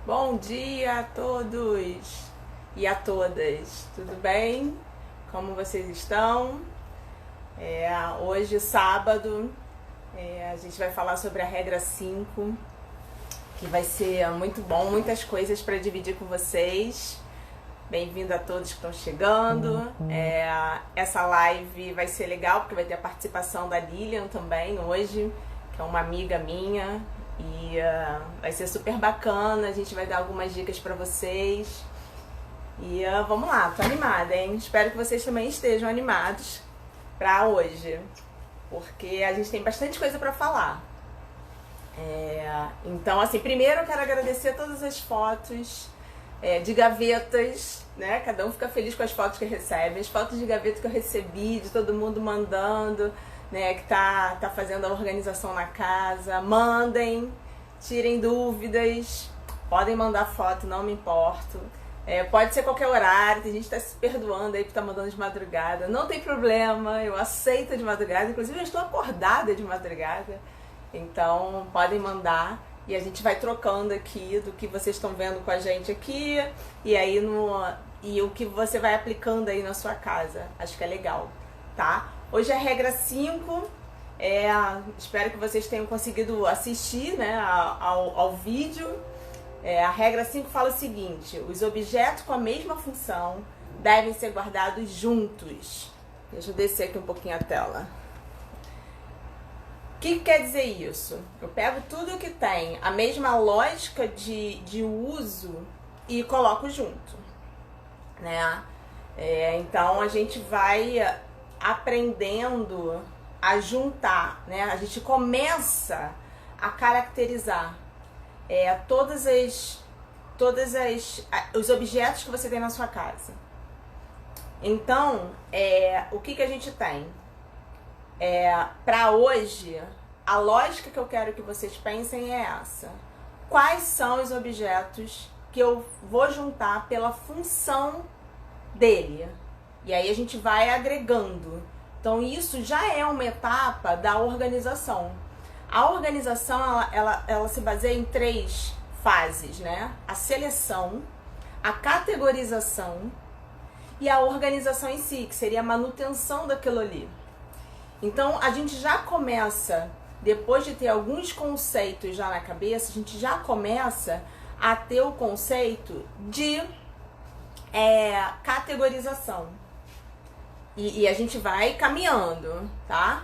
Bom dia a todos e a todas, tudo bem? Como vocês estão? Hoje, sábado, a gente vai falar sobre a regra 5, que vai ser muito bom, muitas coisas para dividir com vocês. Bem-vindo a todos que estão chegando. Essa live vai ser legal porque vai ter a participação da Lilian também hoje, que é uma amiga minha. E vai ser super bacana, a gente vai dar algumas dicas pra vocês. E vamos lá, tô animada, hein? Espero que vocês também estejam animados pra hoje, porque a gente tem bastante coisa pra falar. Então, assim, primeiro eu quero agradecer todas as fotos de gavetas, né? Cada um fica feliz com as fotos que recebe. As fotos de gaveta que eu recebi, de todo mundo mandando, né, que tá fazendo a organização na casa. Mandem, tirem dúvidas, podem mandar foto, não me importo. Pode ser qualquer horário, tem gente que tá se perdoando aí por estar mandando de madrugada. Não tem problema, eu aceito de madrugada, inclusive eu estou acordada de madrugada. Então podem mandar e a gente vai trocando aqui do que vocês estão vendo com a gente aqui e aí e o que você vai aplicando aí na sua casa. Acho que é legal, tá? Hoje é a regra 5, espero que vocês tenham conseguido assistir, né, ao vídeo. A regra 5 fala o seguinte: os objetos com a mesma função devem ser guardados juntos. Deixa eu descer aqui um pouquinho a tela. O que quer dizer isso? Eu pego tudo que tem a mesma lógica de uso e coloco junto, né? Então a gente vai aprendendo a juntar, né? A gente começa a caracterizar os objetos que você tem na sua casa. Então, o que a gente tem? Para hoje, a lógica que eu quero que vocês pensem é essa. Quais são os objetos que eu vou juntar pela função dele? E aí a gente vai agregando. Então isso já é uma etapa da organização. A organização, ela se baseia em 3 fases, né? A seleção, a categorização e a organização em si, que seria a manutenção daquilo ali. Então a gente já começa, depois de ter alguns conceitos já na cabeça, a gente já começa a ter o conceito de categorização. E a gente vai caminhando, tá?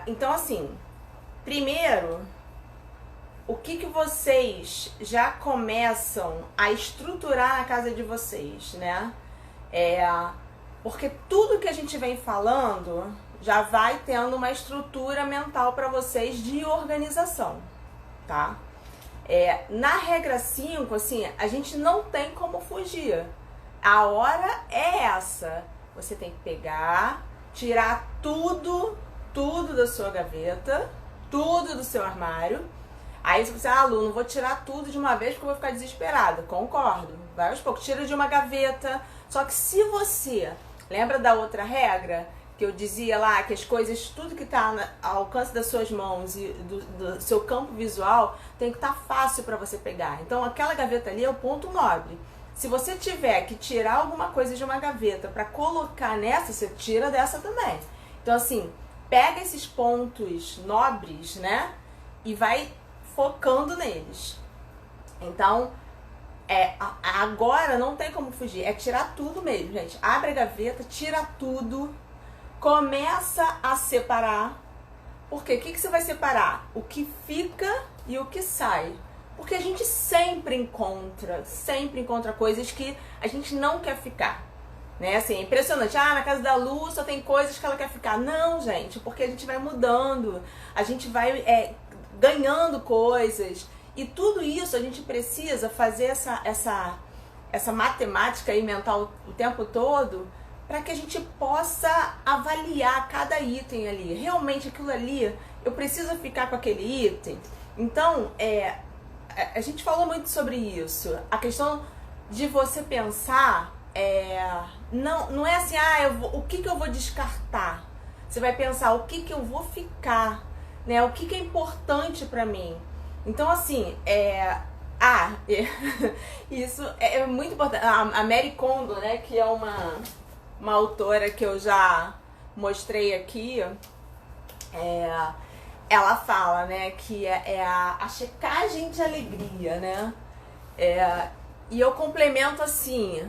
Então, assim, primeiro, o que vocês já começam a estruturar na casa de vocês, né? Porque tudo que a gente vem falando já vai tendo uma estrutura mental para vocês de organização, tá? Na regra 5, assim, a gente não tem como fugir. A hora é essa. Você tem que pegar, tirar tudo da sua gaveta, tudo do seu armário. Aí você fala, Lu, não vou tirar tudo de uma vez porque eu vou ficar desesperada. Concordo. Vai aos poucos, tira de uma gaveta. Só que se você lembra da outra regra que eu dizia lá, que as coisas, tudo que está ao alcance das suas mãos e do seu campo visual, tem que estar fácil para você pegar. Então aquela gaveta ali é o ponto nobre. Se você tiver que tirar alguma coisa de uma gaveta para colocar nessa, você tira dessa também. Então assim, pega esses pontos nobres, né, e vai focando neles. Então, agora não tem como fugir, é tirar tudo mesmo, gente. Abre a gaveta, tira tudo, começa a separar. Porque o que você vai separar? O que fica e o que sai. Porque a gente sempre encontra coisas que a gente não quer ficar, né? Assim, é impressionante. Na casa da Lu só tem coisas que ela quer ficar. Não, gente, porque a gente vai mudando, a gente vai ganhando coisas. E tudo isso a gente precisa fazer essa matemática aí mental o tempo todo para que a gente possa avaliar cada item ali. Realmente aquilo ali, eu preciso ficar com aquele item. Então, a gente falou muito sobre isso. A questão de você pensar, não é assim, o que eu vou descartar? Você vai pensar o que eu vou ficar, né? O que é importante para mim. Então, assim, isso é muito importante. A Mary Kondo, né, que é uma autora que eu já mostrei aqui, ela fala, né, que é a checagem de alegria, né? E eu complemento assim,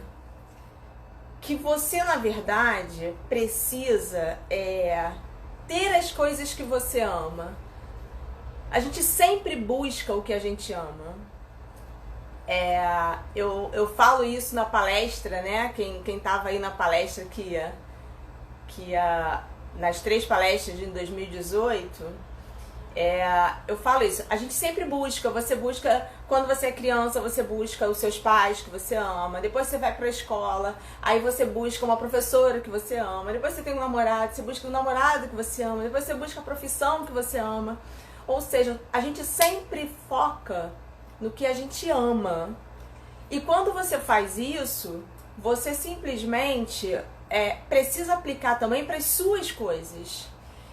que você, na verdade, precisa ter as coisas que você ama. A gente sempre busca o que a gente ama. Eu falo isso na palestra, né? Quem tava aí na palestra nas 3 palestras de 2018, eu falo isso. A gente sempre busca. Você busca, quando você é criança, você busca os seus pais que você ama. Depois você vai pra escola, aí você busca uma professora que você ama. Depois você tem um namorado, você busca um namorado que você ama. Depois você busca a profissão que você ama. Ou seja, a gente sempre foca no que a gente ama. E quando você faz isso, você simplesmente precisa aplicar também para as suas coisas.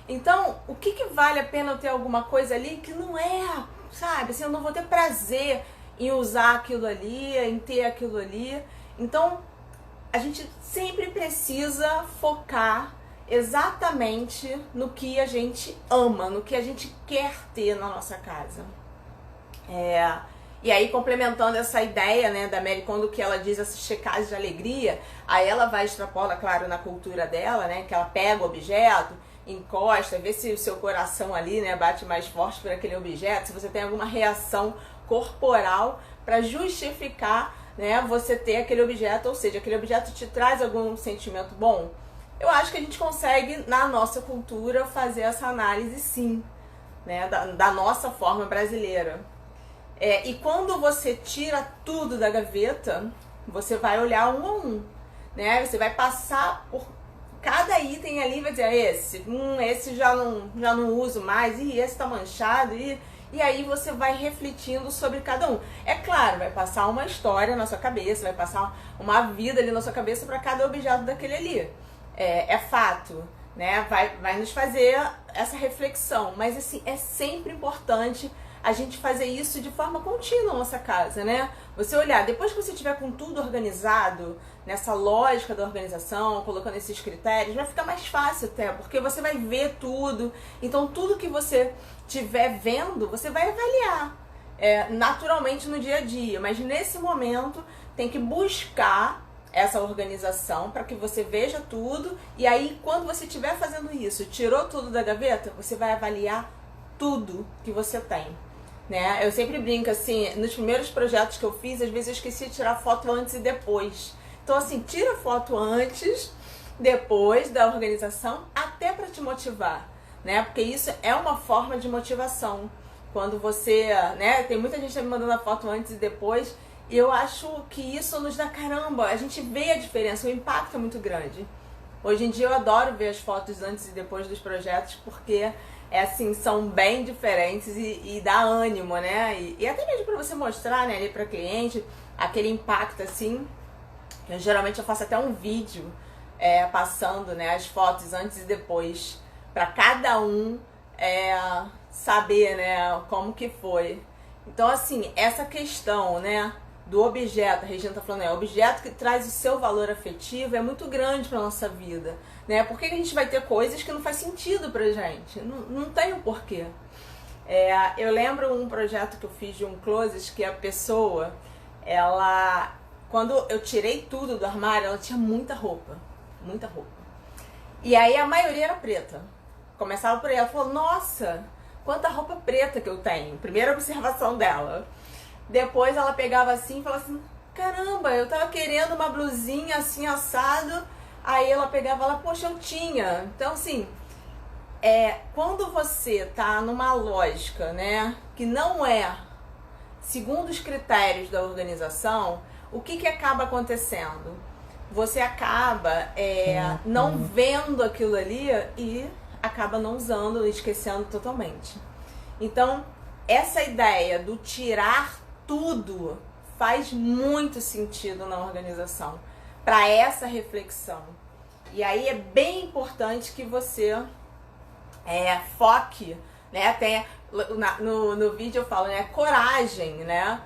Então, o que vale a pena eu ter alguma coisa ali que não sabe? Assim, eu não vou ter prazer em usar aquilo ali, em ter aquilo ali. Então, a gente sempre precisa focar exatamente no que a gente ama, no que a gente quer ter na nossa casa. E aí, complementando essa ideia, né, da Mary Kondo, que ela diz essa checagem de alegria, aí ela vai extrapola, claro, na cultura dela, né, que ela pega o objeto, encosta, vê se o seu coração ali, né, bate mais forte por aquele objeto, se você tem alguma reação corporal para justificar, né, você ter aquele objeto, ou seja, aquele objeto te traz algum sentimento bom. Eu acho que a gente consegue, na nossa cultura, fazer essa análise sim, né, da nossa forma brasileira. E quando você tira tudo da gaveta, você vai olhar um a um, né? Você vai passar por cada item ali e vai dizer, esse já não uso mais, e esse tá manchado, e aí você vai refletindo sobre cada um. É claro, vai passar uma história na sua cabeça, vai passar uma vida ali na sua cabeça para cada objeto daquele ali. É fato, né? Vai nos fazer essa reflexão, mas assim, é sempre importante a gente fazer isso de forma contínua na nossa casa, né? Você olhar, depois que você tiver com tudo organizado, nessa lógica da organização, colocando esses critérios, vai ficar mais fácil até, porque você vai ver tudo. Então, tudo que você estiver vendo, você vai avaliar naturalmente no dia a dia. Mas nesse momento, tem que buscar essa organização para que você veja tudo. E aí, quando você estiver fazendo isso, tirou tudo da gaveta, você vai avaliar tudo que você tem. Né? Eu sempre brinco assim, nos primeiros projetos que eu fiz, às vezes eu esqueci de tirar foto antes e depois. Então assim, tira foto antes, depois da organização, até para te motivar, né? Porque isso é uma forma de motivação. Quando você, né, tem muita gente me mandando a foto antes e depois, e eu acho que isso nos dá caramba, a gente vê a diferença, o impacto é muito grande. Hoje em dia eu adoro ver as fotos antes e depois dos projetos, porque assim, são bem diferentes e dá ânimo, né? E até mesmo para você mostrar, né, ali para cliente aquele impacto assim. Geralmente eu faço até um vídeo passando, né, as fotos antes e depois para cada um saber, né, como que foi. Então assim, essa questão, né, do objeto, a Regina tá falando, objeto que traz o seu valor afetivo é muito grande pra nossa vida, né? Por que a gente vai ter coisas que não faz sentido pra gente? Não tem o porquê. Eu lembro um projeto que eu fiz de um closet que a pessoa, quando eu tirei tudo do armário, ela tinha muita roupa. E aí a maioria era preta. Começava por aí, ela falou, nossa, quanta roupa preta que eu tenho. Primeira observação dela. Depois ela pegava assim e falava assim, caramba, eu tava querendo uma blusinha assim, assado. Aí ela pegava lá, poxa, eu tinha. Então assim, quando você tá numa lógica, né, que não é segundo os critérios da organização, o que acaba acontecendo? Você acaba não vendo aquilo ali e acaba não usando, esquecendo totalmente. Então, essa ideia do tirar tudo faz muito sentido na organização, para essa reflexão. E aí é bem importante que você foque, né? no vídeo eu falo, né? Coragem, né?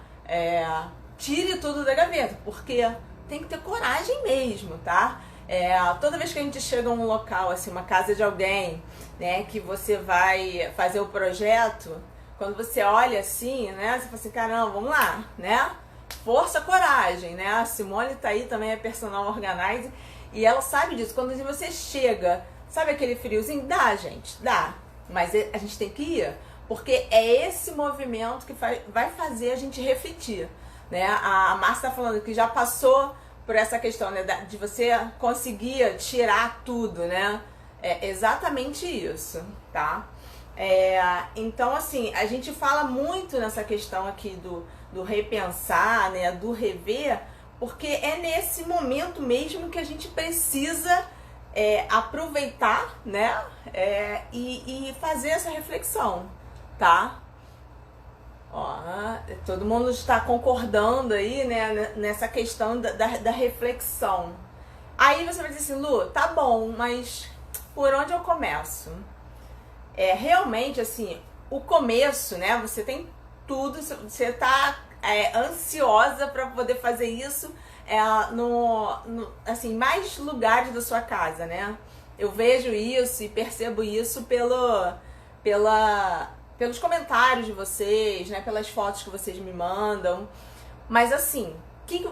Tire tudo da gaveta, porque tem que ter coragem mesmo, tá? Toda vez que a gente chega a um local, assim, uma casa de alguém, né? Que você vai fazer o projeto, quando você olha assim, né? Você fala assim, caramba, vamos lá, né? Força, coragem, né? A Simone tá aí também, é personal organizer, e ela sabe disso. Quando você chega, sabe aquele friozinho? Dá, gente, dá. Mas a gente tem que ir, porque é esse movimento que vai fazer a gente refletir, né? A Márcia tá falando que já passou por essa questão, né? De você conseguir tirar tudo, né? É exatamente isso, tá? Então, assim, a gente fala muito nessa questão aqui do repensar, né? Do rever, porque é nesse momento mesmo que a gente precisa aproveitar, né? E fazer essa reflexão, tá? Ó, todo mundo está concordando aí, né? Nessa questão da reflexão. Aí você vai dizer assim, Lu, tá bom, mas por onde eu começo? Realmente, assim, o começo, né? Você tem tudo, você tá ansiosa para poder fazer isso assim, mais lugares da sua casa, né? Eu vejo isso e percebo isso pelos comentários de vocês, né? Pelas fotos que vocês me mandam. Mas assim,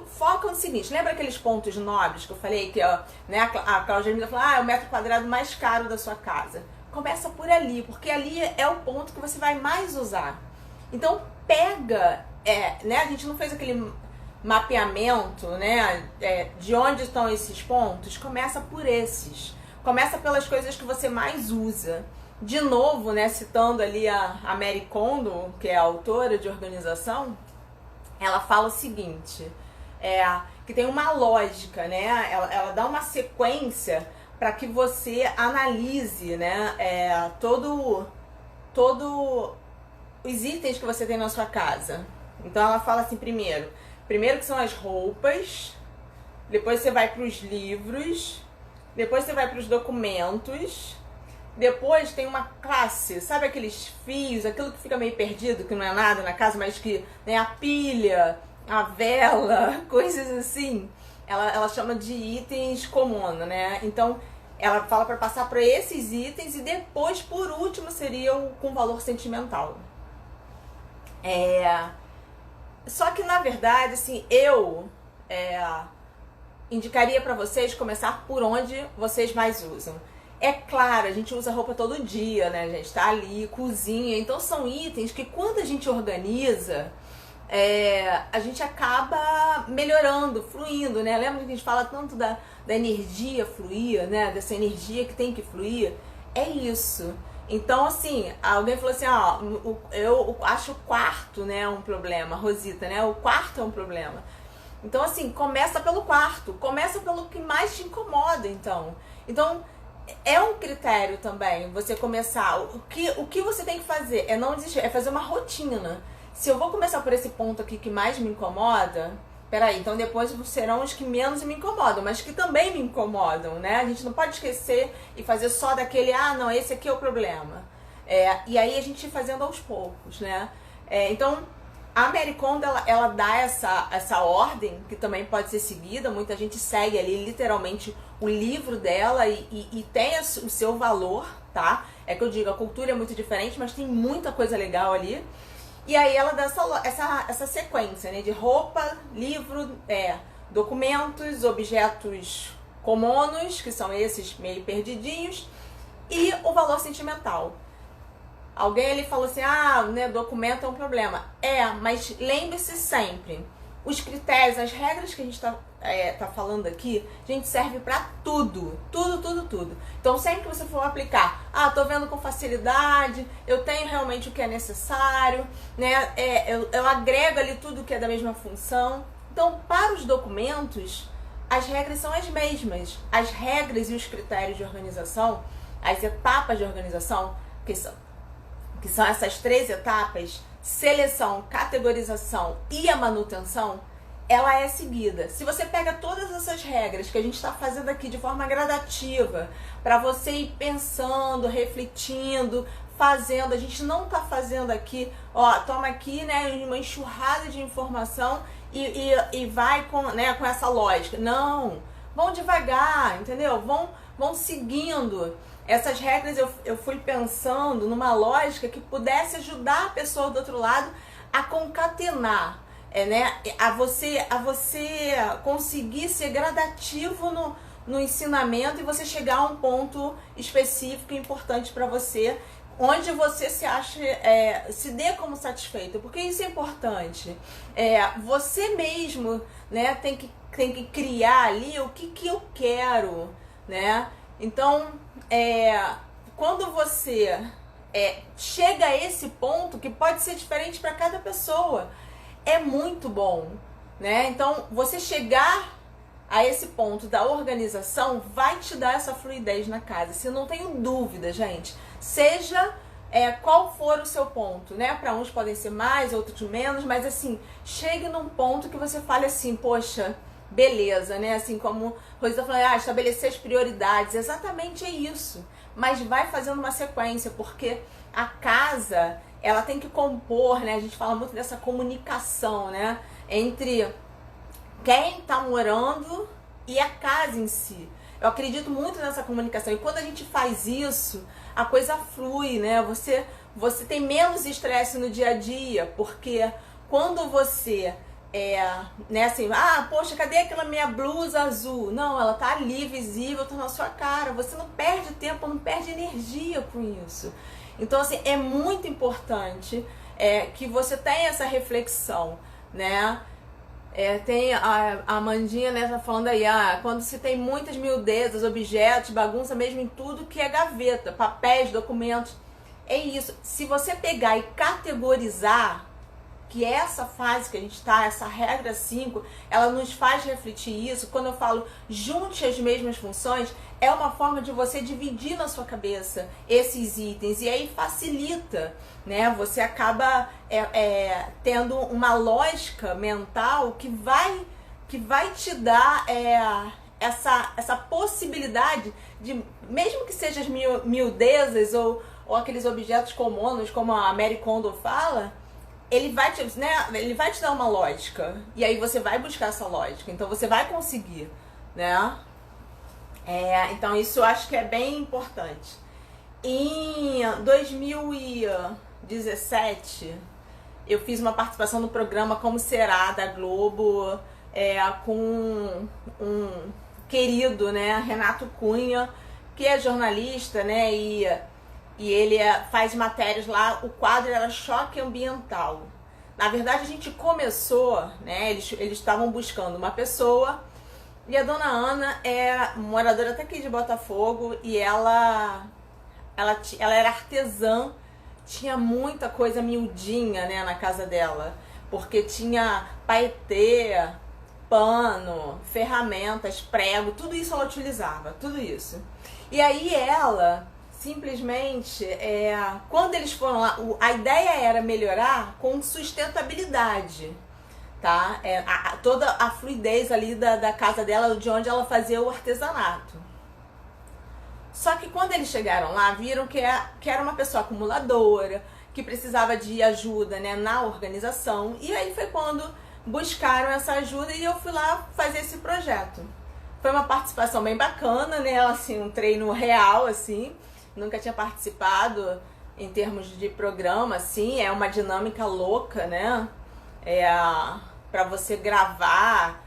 foca no seguinte, lembra aqueles pontos nobres que eu falei que né, a Cláudia falou, é o metro quadrado mais caro da sua casa. Começa por ali, porque ali é o ponto que você vai mais usar. Então pega, né? A gente não fez aquele mapeamento, né? De onde estão esses pontos. Começa por esses. Começa pelas coisas que você mais usa. De novo, né? Citando ali a Mary Kondo, que é a autora de organização, ela fala o seguinte, que tem uma lógica, né? Ela dá uma sequência para que você analise, né? Todo os itens que você tem na sua casa. Então ela fala assim, primeiro que são as roupas, depois você vai para os livros, depois você vai para os documentos, depois tem uma classe, sabe aqueles fios, aquilo que fica meio perdido, que não é nada na casa, mas que, né, a pilha, a vela, coisas assim, ela chama de itens comuns, né? Então ela fala para passar para esses itens e depois, por último, seria o com valor sentimental. Só que, na verdade, assim, eu indicaria para vocês começar por onde vocês mais usam. É claro, a gente usa roupa todo dia, né? A gente tá ali, cozinha. Então, são itens que, quando a gente organiza, a gente acaba melhorando, fluindo, né? Lembra que a gente fala tanto da energia fluir, né? Dessa energia que tem que fluir? É isso. Então, assim, alguém falou assim, eu acho o quarto, né, um problema, Rosita, né? O quarto é um problema. Então, assim, começa pelo quarto, começa pelo que mais te incomoda, então. Então, é um critério também você começar. O que você tem que fazer é não desistir, é fazer uma rotina. Se eu vou começar por esse ponto aqui que mais me incomoda, peraí, então depois serão os que menos me incomodam, mas que também me incomodam, né? A gente não pode esquecer e fazer só daquele, não, esse aqui é o problema. E aí a gente ir fazendo aos poucos, né? Então, a Mary Kondo, ela dá essa ordem, que também pode ser seguida, muita gente segue ali literalmente o livro dela e tem o seu valor, tá? É que eu digo, a cultura é muito diferente, mas tem muita coisa legal ali. E aí ela dá essa sequência, né, de roupa, livro, documentos, objetos comuns, que são esses meio perdidinhos, e o valor sentimental. Alguém ali falou assim, né, documento é um problema. Mas lembre-se sempre, os critérios, as regras que a gente tá falando aqui, a gente serve pra tudo. Tudo. Então, sempre que você for aplicar, tô vendo com facilidade, eu tenho realmente o que é necessário, né? Eu agrego ali tudo que é da mesma função. Então, para os documentos, as regras são as mesmas. As regras e os critérios de organização, as etapas de organização, que são essas 3 etapas, seleção, categorização e a manutenção, ela é seguida. Se você pega todas essas regras que a gente está fazendo aqui de forma gradativa, para você ir pensando, refletindo, fazendo, a gente não tá fazendo aqui, ó, toma aqui, né, uma enxurrada de informação e vai com, né, com essa lógica. Não, vão devagar, entendeu? Vão seguindo essas regras. Eu fui pensando numa lógica que pudesse ajudar a pessoa do outro lado a concatenar, né, a você conseguir ser gradativo no ensinamento e você chegar a um ponto específico e importante para você, onde você se acha, se dê como satisfeito, porque isso é importante. Você mesmo, né, tem que criar ali o que eu quero, né? Então, quando você chega a esse ponto, que pode ser diferente para cada pessoa, é muito bom, né? Então, você chegar a esse ponto da organização vai te dar essa fluidez na casa. Se não tenho dúvida, gente, seja qual for o seu ponto, né? Para uns podem ser mais, outros menos, mas assim, chegue num ponto que você fale assim, poxa, beleza, né? Assim como Rosa tá falando, estabelecer as prioridades, exatamente é isso. Mas vai fazendo uma sequência, porque a casa, ela tem que compor, né? A gente fala muito dessa comunicação, né? Entre quem tá morando e a casa em si. Eu acredito muito nessa comunicação. E quando a gente faz isso, a coisa flui, né? Você tem menos estresse no dia a dia, porque quando você né, assim, poxa, cadê aquela minha blusa azul? Não, ela tá ali, visível, tá na sua cara. Você não perde tempo, não perde energia com isso. Então, assim, é muito importante que você tenha essa reflexão, né? Tem a Amandinha, né, tá falando aí, quando se tem muitas miudezas, objetos, bagunça mesmo em tudo que é gaveta, papéis, documentos, é isso. Se você pegar e categorizar, que essa fase que a gente tá, essa regra 5, ela nos faz refletir isso. Quando eu falo junte as mesmas funções, é uma forma de você dividir na sua cabeça esses itens, e aí facilita, né? Você acaba tendo uma lógica mental que vai te dar essa possibilidade de, mesmo que sejam as miudezas ou aqueles objetos comuns, como a Mary Kondo fala, ele vai te dar uma lógica, e aí você vai buscar essa lógica, então você vai conseguir, né? Então isso eu acho que é bem importante. Em 2017, eu fiz uma participação no programa Como Será, da Globo, com um querido, né, Renato Cunha, que é jornalista, né, e ele faz matérias lá. O quadro era Choque Ambiental. Na verdade, a gente começou, né, eles estavam buscando uma pessoa, e a dona Ana é moradora até aqui de Botafogo, e ela era artesã, tinha muita coisa miudinha, né, na casa dela, porque tinha paetê, pano, ferramentas, prego, tudo isso ela utilizava, tudo isso. E aí ela simplesmente, quando eles foram lá, a ideia era melhorar com sustentabilidade, tá? Toda a fluidez ali da casa dela, de onde ela fazia o artesanato. Só que quando eles chegaram lá, viram que era uma pessoa acumuladora, que precisava de ajuda, né, na organização, e aí foi quando buscaram essa ajuda e eu fui lá fazer esse projeto. Foi uma participação bem bacana, né, assim, um treino real, assim. Nunca tinha participado em termos de programa, assim, é uma dinâmica louca, né? Pra você gravar,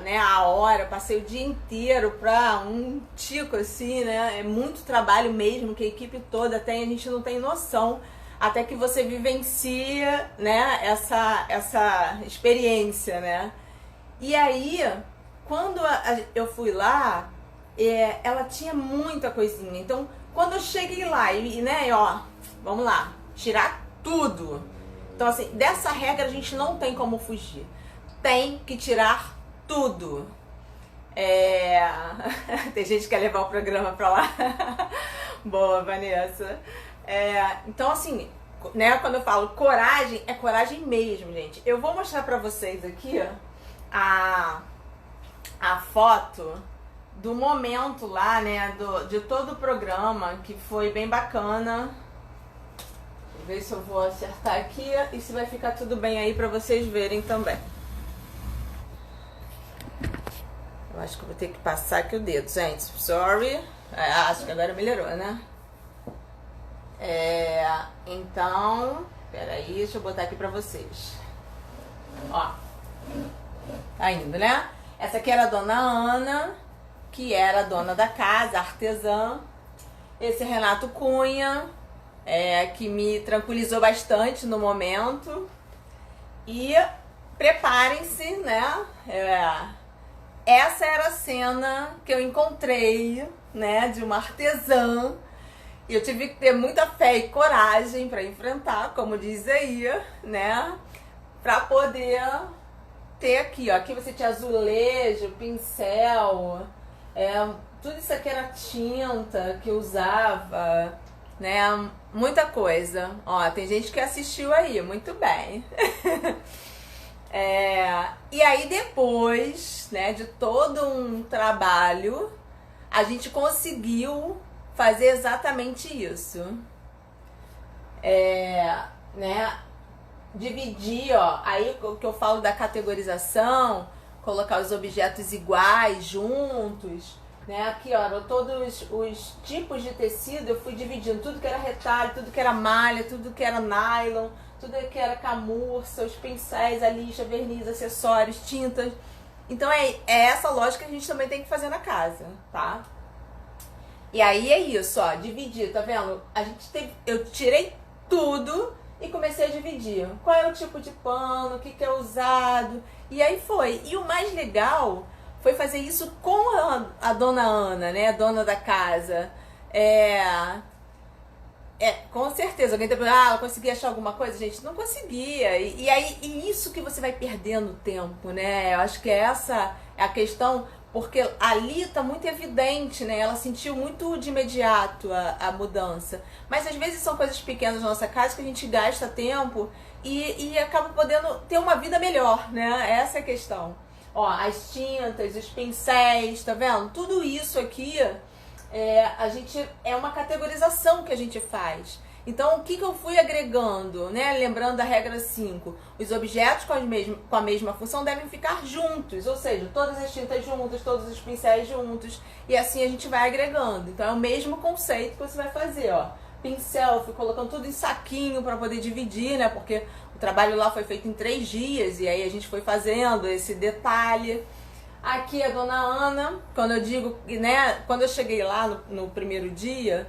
né, a hora, passei o dia inteiro pra um tico, assim, né? É muito trabalho mesmo, que a equipe toda tem, a gente não tem noção, até que você vivencia, né, essa experiência, né? E aí, quando eu fui lá, ela tinha muita coisinha, então quando eu cheguei lá né, vamos lá, tirar tudo. Então, assim, dessa regra a gente não tem como fugir. Tem que tirar tudo. Tem gente que quer levar o programa pra lá. Boa, Vanessa. Então, assim, né, quando eu falo coragem, é coragem mesmo, gente. Eu vou mostrar pra vocês aqui a foto do momento lá, né, de todo o programa, que foi bem bacana. ver se eu vou acertar aqui e se vai ficar tudo bem aí pra vocês verem também. Eu acho que eu vou ter que passar aqui o dedo, gente. Sorry. Acho que agora melhorou, né? Então, peraí, deixa eu botar aqui pra vocês. Ó, tá indo, né? Essa aqui era a dona Ana, que era a dona da casa, artesã. Esse é Renato Cunha, que me tranquilizou bastante no momento. E preparem-se, né? Essa era a cena que eu encontrei, né, de uma artesã. E eu tive que ter muita fé e coragem para enfrentar, como diz aí, né? Para poder ter aqui, ó. Aqui você tinha azulejo, pincel, tudo isso aqui era tinta que eu usava, né? Muita coisa. Ó, tem gente que assistiu aí, muito bem. E aí depois, né, de todo um trabalho, a gente conseguiu fazer exatamente isso. Né? Dividir, ó, aí que eu falo da categorização, colocar os objetos iguais, juntos, né? Aqui, ó, todos os tipos de tecido eu fui dividindo, tudo que era retalho, tudo que era malha, tudo que era nylon, tudo que era camurça, os pincéis, a lixa, verniz, acessórios, tintas. Então é essa lógica que a gente também tem que fazer na casa, tá? E aí é isso, ó, dividir, tá vendo? Eu tirei tudo e comecei a dividir. Qual é o tipo de pano, o que é usado, e aí foi. E o mais legal foi fazer isso com a dona Ana, né, a dona da casa. Com certeza, alguém tá perguntando, ela conseguia achar alguma coisa? Gente, não conseguia. E isso que você vai perdendo tempo, né? Eu acho que essa é a questão, porque ali tá muito evidente, né? Ela sentiu muito de imediato a mudança. Mas às vezes são coisas pequenas na nossa casa que a gente gasta tempo e acaba podendo ter uma vida melhor, né? Essa é a questão. Ó, as tintas, os pincéis, tá vendo? Tudo isso aqui é uma categorização que a gente faz. Então, o que eu fui agregando, né? Lembrando da regra 5, os objetos com a mesma função devem ficar juntos, ou seja, todas as tintas juntas, todos os pincéis juntos, e assim a gente vai agregando. Então, é o mesmo conceito que você vai fazer, ó. Pincel, fui colocando tudo em saquinho para poder dividir, né? Porque o trabalho lá foi feito em 3 dias, e aí a gente foi fazendo esse detalhe. Aqui a dona Ana, quando eu digo, né, quando eu cheguei lá no primeiro dia,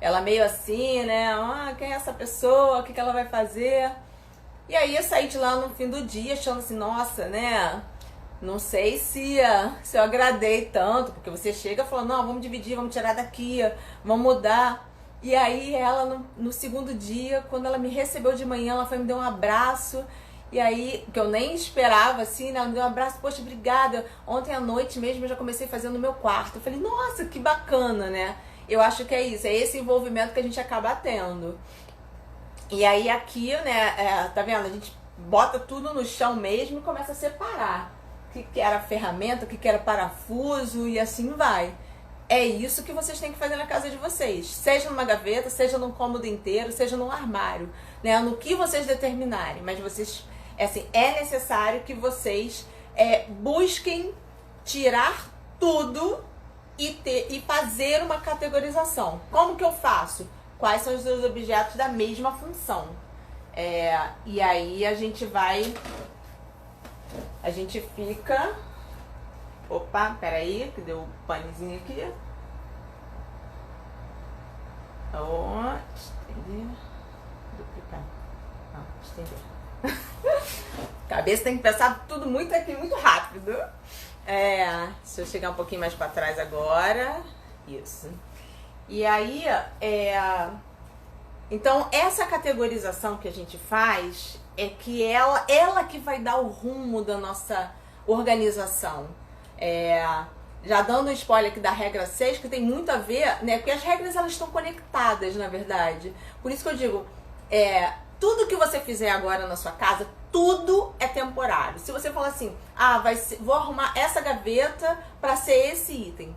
ela meio assim, né, quem é essa pessoa, o que ela vai fazer? E aí eu saí de lá no fim do dia achando assim, nossa, né, não sei se eu agradei tanto, porque você chega falando, não, vamos dividir, vamos tirar daqui, vamos mudar. E aí ela, no segundo dia, quando ela me recebeu de manhã, ela foi me deu um abraço. E aí, que eu nem esperava, assim, né? Ela me deu um abraço, poxa, obrigada. Ontem à noite mesmo eu já comecei fazendo no meu quarto. Eu falei, nossa, que bacana, né? Eu acho que é isso, é esse envolvimento que a gente acaba tendo. E aí aqui, né, tá vendo? A gente bota tudo no chão mesmo e começa a separar. O que era ferramenta, o que era parafuso e assim vai. É isso que vocês têm que fazer na casa de vocês. Seja numa gaveta, seja num cômodo inteiro, seja num armário, né? No que vocês determinarem. Mas vocês... assim, é necessário que vocês busquem tirar tudo e fazer uma categorização. Como que eu faço? Quais são os seus objetos da mesma função? E aí a gente fica... Opa, peraí, que deu um panezinho aqui. Estender. Duplicar. Estender. Cabeça tem que pensar tudo muito aqui, muito rápido. Deixa eu chegar um pouquinho mais para trás agora. Isso. E aí, então essa categorização que a gente faz é que ela que vai dar o rumo da nossa organização. Já dando um spoiler aqui da regra 6, que tem muito a ver, né? Porque as regras elas estão conectadas, na verdade. Por isso que eu digo, tudo que você fizer agora na sua casa, tudo é temporário. Se você falar assim, vou arrumar essa gaveta para ser esse item,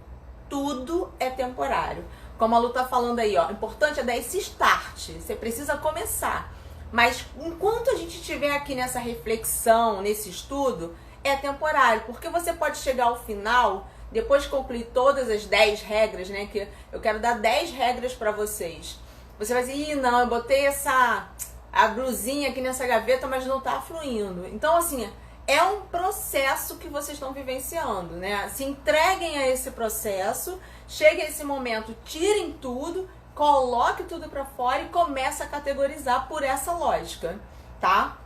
tudo é temporário. como a Lu tá falando aí, ó, o importante é dar esse start, você precisa começar. Mas enquanto a gente estiver aqui nessa reflexão, nesse estudo, é temporário, porque você pode chegar ao final, depois de concluir todas as 10 regras, né, que eu quero dar 10 regras para vocês. Você vai dizer, ih, não, eu botei a blusinha aqui nessa gaveta, mas não tá fluindo. Então, assim, é um processo que vocês estão vivenciando, né? Se entreguem a esse processo, chegue a esse momento, tirem tudo, coloque tudo para fora e comece a categorizar por essa lógica, tá?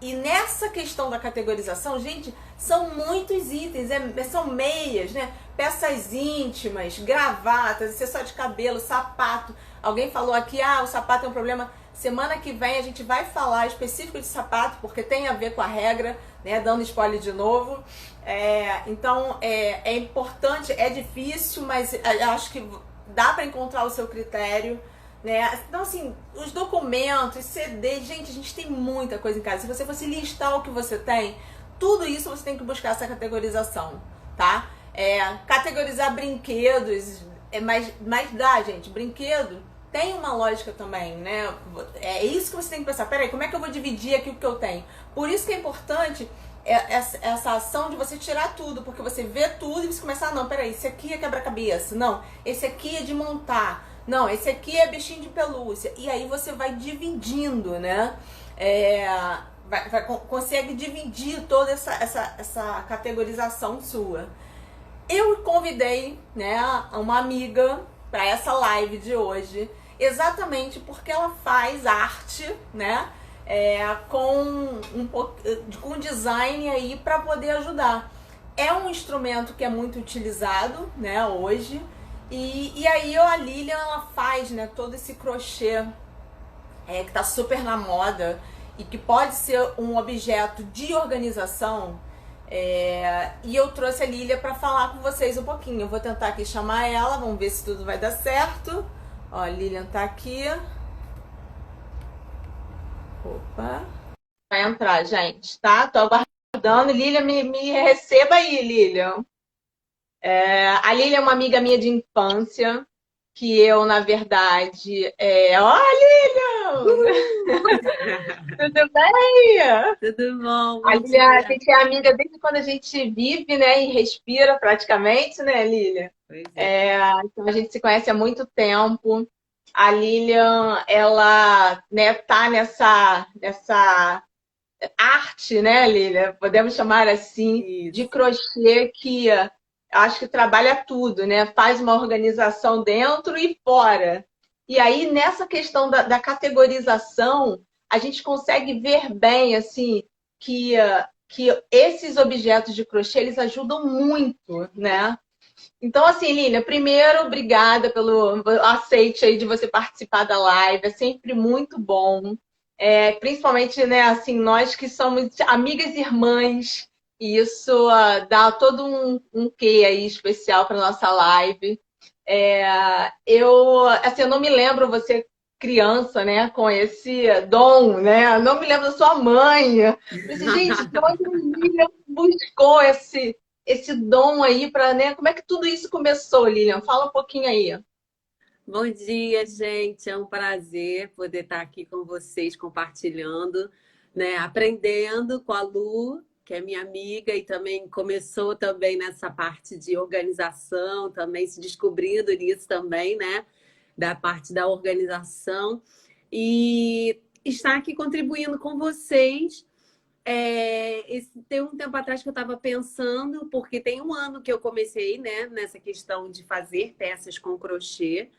E nessa questão da categorização, gente, são muitos itens, são meias, né? Peças íntimas, gravatas, acessório de cabelo, sapato. Alguém falou aqui, o sapato é um problema. Semana que vem a gente vai falar específico de sapato, porque tem a ver com a regra, né? Dando spoiler de novo. Então, é importante, é difícil, mas eu acho que dá para encontrar o seu critério. Né? Então, assim, os documentos, CD, gente, a gente tem muita coisa em casa. Se você fosse listar o que você tem, tudo isso você tem que buscar essa categorização, tá? Categorizar brinquedos, mas dá, gente, brinquedo tem uma lógica também, né? É isso que você tem que pensar. Peraí, como é que eu vou dividir aqui o que eu tenho? Por isso que é importante essa ação de você tirar tudo, porque você vê tudo e você começa, não, peraí, esse aqui é quebra-cabeça, não, esse aqui é de montar, não, esse aqui é bichinho de pelúcia. E aí você vai dividindo, né? Consegue dividir toda essa categorização sua. Eu convidei, né, uma amiga para essa live de hoje, exatamente porque ela faz arte, né? Com design aí para poder ajudar. É um instrumento que é muito utilizado, né, hoje. E aí a Lilian, ela faz, né, todo esse crochê que tá super na moda e que pode ser um objeto de organização. E eu trouxe a Lilian para falar com vocês um pouquinho. Eu vou tentar aqui chamar ela, vamos ver se tudo vai dar certo. Ó, a Lilian tá aqui. Opa. Vai entrar, gente, tá? Tô aguardando. Lilian, me receba aí, Lilian. A Lilian é uma amiga minha de infância, que eu, na verdade... Ó, Lilian! Tudo bem? Tudo bom, A bom Lilian, a dia. gente é amiga desde quando a gente vive, né? E respira praticamente, né, Lilian? Pois é. Então a gente se conhece há muito tempo. A Lilian, ela, né, tá nessa arte, né, Lilian? Podemos chamar assim, de Isso. crochê que acho que trabalha tudo, né? Faz uma organização dentro e fora. E aí, nessa questão da categorização, a gente consegue ver bem, assim, que esses objetos de crochê, eles ajudam muito, né? Então, assim, Lilian, primeiro, obrigada pelo aceite aí de você participar da live. É sempre muito bom. Principalmente, né, assim, nós que somos amigas e irmãs, e isso dá todo um quê aí especial para nossa live. Assim, eu não me lembro você criança, né, com esse dom, né? Eu não me lembro da sua mãe. Eu disse, gente, de onde a Lilian buscou esse dom aí para, né? Como é que tudo isso começou, Lilian? Fala um pouquinho aí. Bom dia, gente. É um prazer poder estar aqui com vocês, compartilhando, né? Aprendendo com a Lu, que é minha amiga e também começou também nessa parte de organização, também se descobrindo nisso também, né? Da parte da organização. E estar aqui contribuindo com vocês. Tem um tempo atrás que eu estava pensando, porque tem um ano que eu comecei, né, nessa questão de fazer peças com crochê,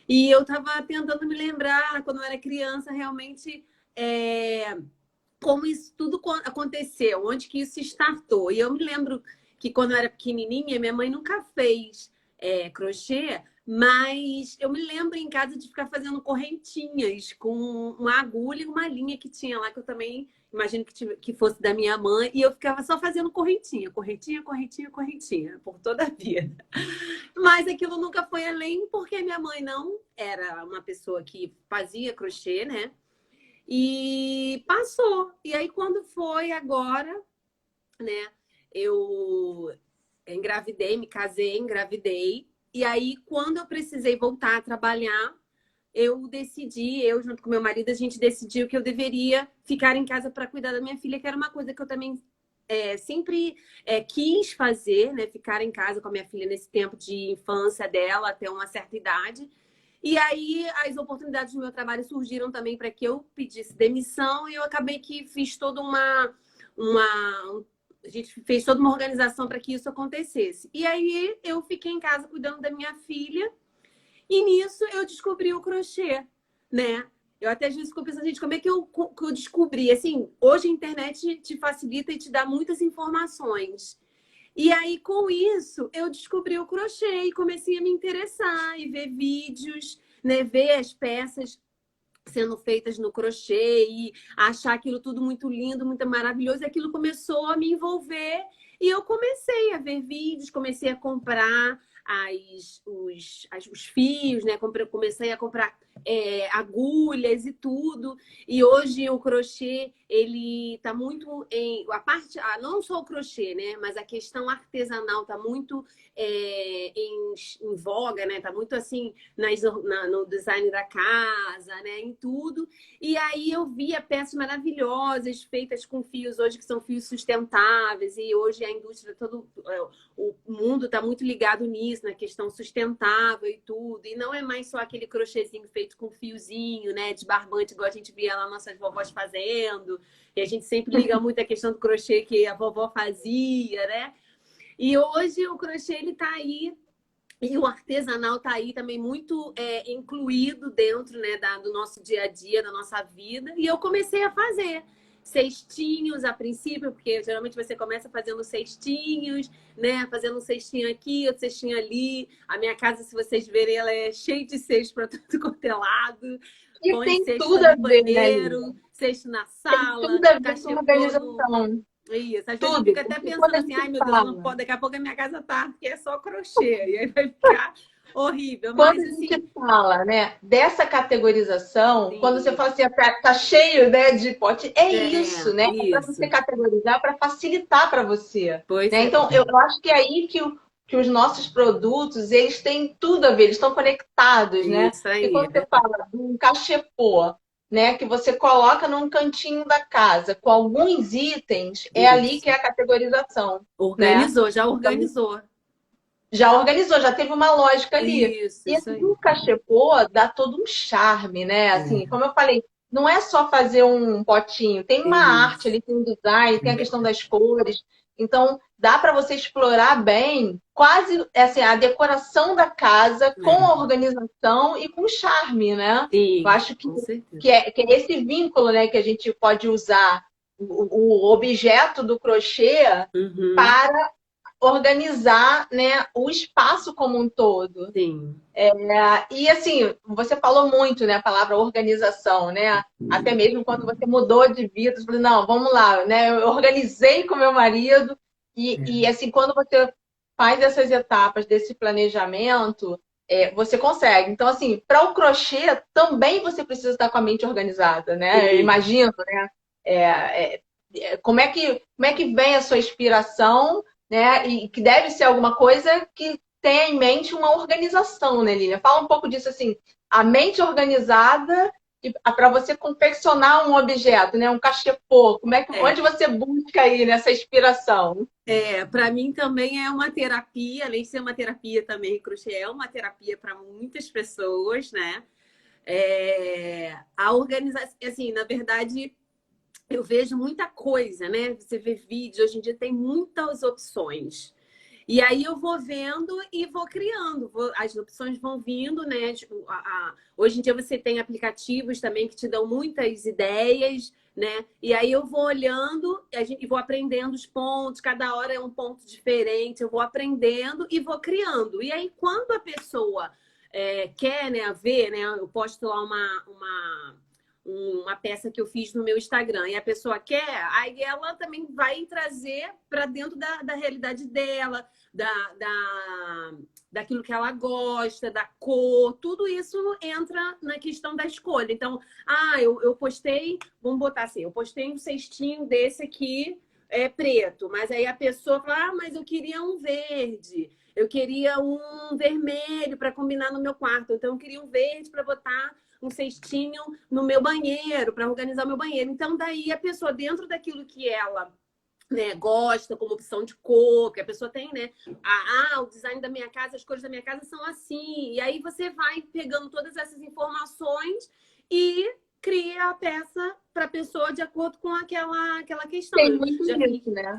e eu estava tentando me lembrar, quando eu era criança, realmente como isso tudo aconteceu, onde que isso startou. E eu me lembro que quando eu era pequenininha, minha mãe nunca fez crochê, mas eu me lembro em casa de ficar fazendo correntinhas com uma agulha e uma linha que tinha lá, que eu também imagino que fosse da minha mãe, e eu ficava só fazendo correntinha, correntinha, correntinha, correntinha, por toda a vida. Mas aquilo nunca foi além, porque minha mãe não era uma pessoa que fazia crochê, né? E passou. E aí, quando foi agora, né? Eu engravidei, me casei, engravidei. E aí, quando eu precisei voltar a trabalhar, eu junto com meu marido, a gente decidiu que eu deveria ficar em casa para cuidar da minha filha, que era uma coisa que eu também sempre quis fazer, né? Ficar em casa com a minha filha nesse tempo de infância dela, até uma certa idade. E aí as oportunidades do meu trabalho surgiram também para que eu pedisse demissão e eu acabei que fiz toda uma a gente fez toda uma organização para que isso acontecesse. E aí eu fiquei em casa cuidando da minha filha e nisso eu descobri o crochê, né? Eu até às vezes fico pensando, gente, como é que eu descobri? Assim, hoje a internet te facilita e te dá muitas informações. E aí, com isso, eu descobri o crochê e comecei a me interessar e ver vídeos, né? Ver as peças sendo feitas no crochê e achar aquilo tudo muito lindo, muito maravilhoso. E aquilo começou a me envolver e eu comecei a ver vídeos, comecei a comprar os fios, né? Comecei a comprar agulhas e tudo. E hoje o crochê, ele tá muito não só o crochê, né? Mas a questão artesanal tá muito em voga, né? Tá muito assim no design da casa, né? Em tudo. E aí eu via peças maravilhosas feitas com fios hoje que são fios sustentáveis. E hoje a indústria, o mundo está muito ligado nisso, na questão sustentável e tudo. E não é mais só aquele crochêzinho feito com fiozinho, né? De barbante, igual a gente via lá nossas vovós fazendo. E a gente sempre liga muito a questão do crochê que a vovó fazia, né? E hoje o crochê, ele tá aí. E o artesanal está aí também muito incluído dentro, né, do nosso dia a dia, da nossa vida. E eu comecei a fazer cestinhos a princípio, porque geralmente você começa fazendo cestinhos, né? Fazendo um cestinho aqui, outro cestinho ali. A minha casa, se vocês verem, ela é cheia de cestos para tudo quanto é lado. E Põe tem cesto tudo a no ver, né, banheiro, Lívia? cesto na Tem sala, tudo a ver com cachepô no... organização. Isso. Às vezes eu Tudo. fico até Porque quando pensando a assim, ai gente meu Deus, eu não fala, posso, daqui a pouco a minha casa tá, porque é só crochê. E aí vai ficar horrível. quando Mas a assim, gente fala, né, dessa categorização, quando você sim, fala assim, tá cheio, né, de pote, é isso, né? É para você isso. categorizar, para facilitar para você, Pois né? é. Então, eu acho que é aí que os nossos produtos, eles têm tudo a ver, eles estão conectados, né? Isso Porque aí, é quando você verdade. fala de um cachepô, né, que você coloca num cantinho da casa com alguns itens, é ali Isso. que é a categorização, né? Organizou, já Então, organizou. já organizou, já teve uma lógica ali. E Isso assim, aí. o cachepô dá todo um charme, né? Assim, É, como eu falei, não é só fazer um potinho, tem uma arte isso. ali, tem um design, tem a questão das cores. Então, dá para você explorar bem quase assim, a decoração da casa com a É. organização e com charme, né? Eu Sim, acho com certeza. que é esse vínculo, né, que a gente pode usar o objeto do crochê Uhum, para organizar, né, o espaço como um todo. sim. E assim, você falou muito, né, a palavra organização, né? Até mesmo quando você mudou de vida, você falou, não, vamos lá, né? Eu organizei com meu marido e assim, quando você faz essas etapas desse planejamento, você consegue. Então, assim, para o crochê também você precisa estar com a mente organizada, né? Eu Sim. imagino, né? Como é que vem a sua inspiração, né? E que deve ser alguma coisa que tenha em mente uma organização, né, Lilian? Fala um pouco disso, assim, a mente organizada para você confeccionar um objeto, né? Um cachepô. É, Onde você busca aí nessa inspiração? para mim também é uma terapia, além de ser uma terapia também, crochê é uma terapia para muitas pessoas, né? A organização, assim, na verdade, eu vejo muita coisa, né? Você vê vídeo, hoje em dia tem muitas opções. E aí eu vou vendo e vou criando, as opções vão vindo, né? Tipo, hoje em dia você tem aplicativos também que te dão muitas ideias, né? E aí eu vou olhando e vou aprendendo os pontos, cada hora é um ponto diferente, eu vou aprendendo e vou criando. E aí, quando a pessoa quer, né, ver, né? Eu posto lá uma peça que eu fiz no meu Instagram e a pessoa quer, aí ela também vai trazer para dentro da realidade dela, daquilo que ela gosta, da cor, tudo isso entra na questão da escolha. Então, eu postei, vamos botar assim, eu postei um cestinho desse aqui, é preto, mas aí a pessoa fala, ah, mas eu queria um verde, eu queria um vermelho para combinar no meu quarto, então eu queria um verde para botar um cestinho no meu banheiro, para organizar o meu banheiro. Então, daí a pessoa, dentro daquilo que ela, né, gosta como opção de cor, que a pessoa tem, né? O design da minha casa, as cores da minha casa são assim. E aí você vai pegando todas essas informações e cria a peça para a pessoa de acordo com aquela questão. Tem muito Já isso, né?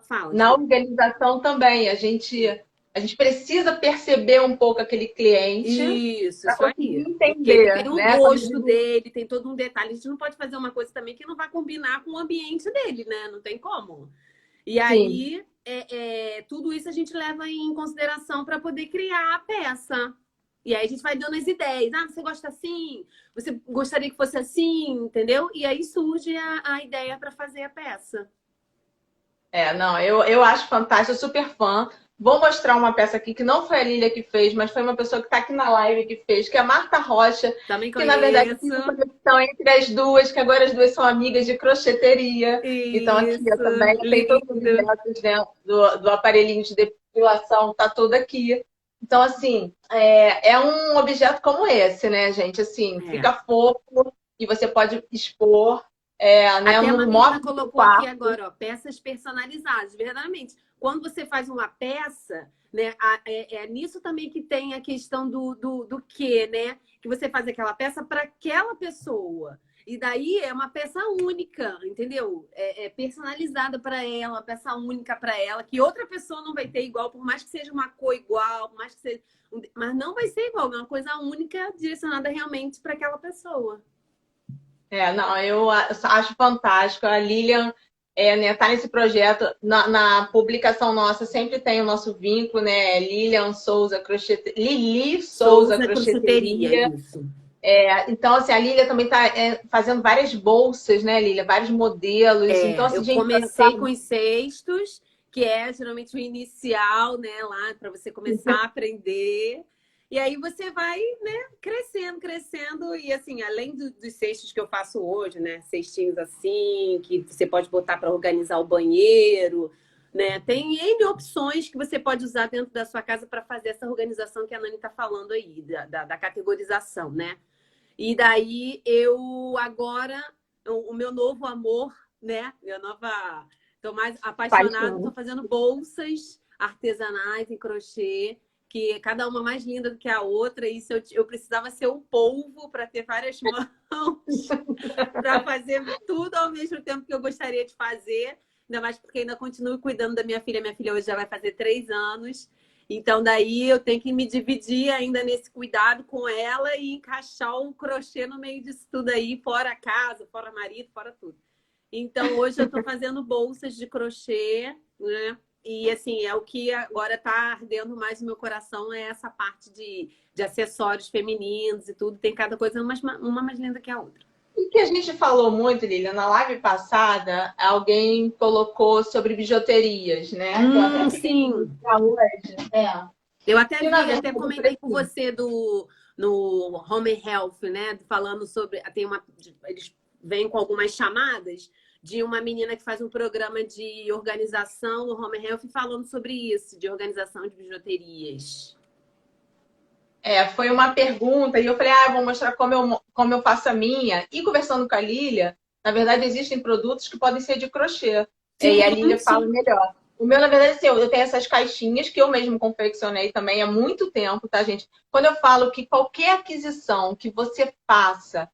fala, Na desculpa. organização também, a gente precisa perceber um pouco aquele cliente para Isso conseguir aí. Porque ele tem entender, um né? Quando gosto dele, tem todo um detalhe. A gente não pode fazer uma coisa também que não vai combinar com o ambiente dele, né? Não tem como. E sim, aí, tudo isso a gente leva em consideração para poder criar a peça. E aí a gente vai dando as ideias. Ah, você gosta assim? Você gostaria que fosse assim? Entendeu? E aí surge a ideia para fazer a peça. não, eu acho fantástico, eu sou super fã. Vou mostrar uma peça aqui que não foi a Lília que fez, mas foi uma pessoa que está aqui na live que fez, que é a Marta Rocha, Também que na verdade eu conheço. fiz a conexão entre as duas, que agora as duas são amigas de crocheteria. Então aqui ó, Isso, também tem todos os lindo. objetos, né, do aparelhinho de depilação, tá tudo aqui. Então, assim, é um objeto como esse, né, gente? Assim, É. fica fofo e você pode expor, né, Até uma no menina móvel do colocou aqui quarto. agora, ó, peças personalizadas, verdadeiramente. Quando você faz uma peça, né, é nisso também que tem a questão do quê, né? Que você faz aquela peça para aquela pessoa. E daí é uma peça única, entendeu? É personalizada para ela, uma peça única para ela, que outra pessoa não vai ter igual, por mais que seja uma cor igual, por mais que seja. Mas não vai ser igual, é uma coisa única direcionada realmente para aquela pessoa. Não, eu acho fantástico. A Lilian né, tá nesse projeto. Na publicação nossa sempre tem o nosso vínculo, né? Lilian Souza Crochete... Lili Souza Souza Crocheteria, Crocheteria. isso. Então, assim, a Lilia também está fazendo várias bolsas, né, Lilia? Vários modelos. Então, assim, Eu gente, comecei com os cestos, que é geralmente o inicial, né, lá para você começar a aprender. E aí você vai, né, crescendo, crescendo. E assim, além dos cestos que eu faço hoje, né, cestinhos assim, que você pode botar para organizar o banheiro, né? Tem N opções que você pode usar dentro da sua casa para fazer essa organização que a Nani está falando aí, da categorização, né? E daí eu agora, o meu novo amor, né? Minha nova. Estou mais apaixonada, estou paixão. fazendo bolsas artesanais em crochê, que cada uma mais linda do que a outra. E isso eu precisava ser um polvo para ter várias mãos, para fazer tudo ao mesmo tempo que eu gostaria de fazer. Ainda mais porque ainda continuo cuidando da minha filha. Minha filha hoje já vai fazer 3 anos. Então, daí eu tenho que me dividir ainda nesse cuidado com ela e encaixar o crochê no meio disso tudo aí, fora a casa, fora marido, fora tudo. Então, hoje eu estou fazendo bolsas de crochê, né? E, assim, é o que agora está ardendo mais no meu coração, é essa parte de acessórios femininos e tudo. Tem cada coisa uma mais linda que a outra. E que a gente falou muito, Lilian, na live passada, alguém colocou sobre bijuterias, né? Que eu até fiquei Sim. pra hoje. Eu até Que na vi, até verdade eu comentei com preciso. você no Home Health, né? Falando sobre. Eles vêm com algumas chamadas de uma menina que faz um programa de organização no Home Health falando sobre isso, de organização de bijuterias. Foi uma pergunta e eu falei, eu vou mostrar como eu faço a minha. E conversando com a Lília, na verdade, existem produtos que podem ser de crochê. E a Sim, Lília fala sim. melhor. O meu, na verdade, assim, eu tenho essas caixinhas que eu mesmo confeccionei também há muito tempo, tá, gente? Quando eu falo que qualquer aquisição que você faça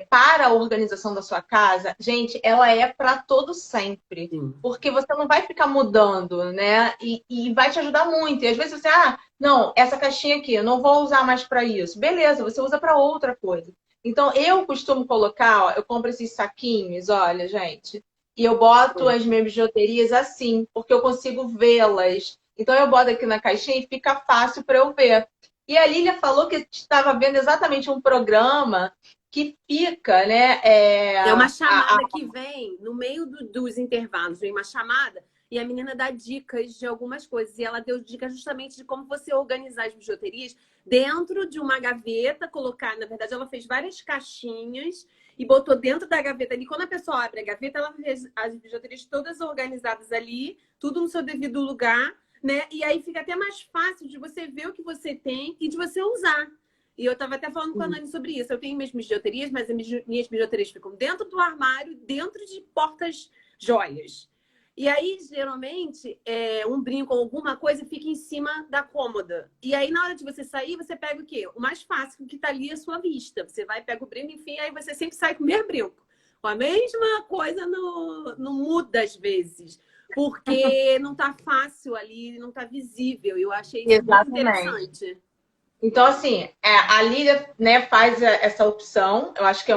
para a organização da sua casa, gente, ela é para todo sempre. Sim. Porque você não vai ficar mudando, né? E vai te ajudar muito. E às vezes você, não, essa caixinha aqui, eu não vou usar mais para isso. Beleza, você usa para outra coisa. Então, eu costumo colocar, eu compro esses saquinhos, olha, gente, e eu boto as minhas bijuterias assim, porque eu consigo vê-las. Então, eu boto aqui na caixinha e fica fácil para eu ver. E a Lília falou que estava vendo exatamente um programa que fica, né? É uma chamada que vem no meio dos intervalos, vem uma chamada e a menina dá dicas de algumas coisas. E ela deu dicas justamente de como você organizar as bijuterias dentro de uma gaveta, colocar, na verdade, ela fez várias caixinhas e botou dentro da gaveta ali. Quando a pessoa abre a gaveta, ela vê as bijuterias todas organizadas ali, tudo no seu devido lugar, né? E aí fica até mais fácil de você ver o que você tem e de você usar. E eu estava até falando com a Nani sobre isso. Eu tenho minhas bijuterias, mas as minhas bijuterias ficam dentro do armário, dentro de portas-joias. E aí, geralmente, um brinco ou alguma coisa fica em cima da cômoda. E aí, na hora de você sair, você pega o quê? O mais fácil, que tá ali à sua vista. Você vai, pega o brinco, enfim, aí você sempre sai com o mesmo brinco. A mesma coisa não muda às vezes. Porque não tá fácil ali, não tá visível. Eu achei isso muito interessante. Então, assim, a Lília, né, faz essa opção. Eu acho que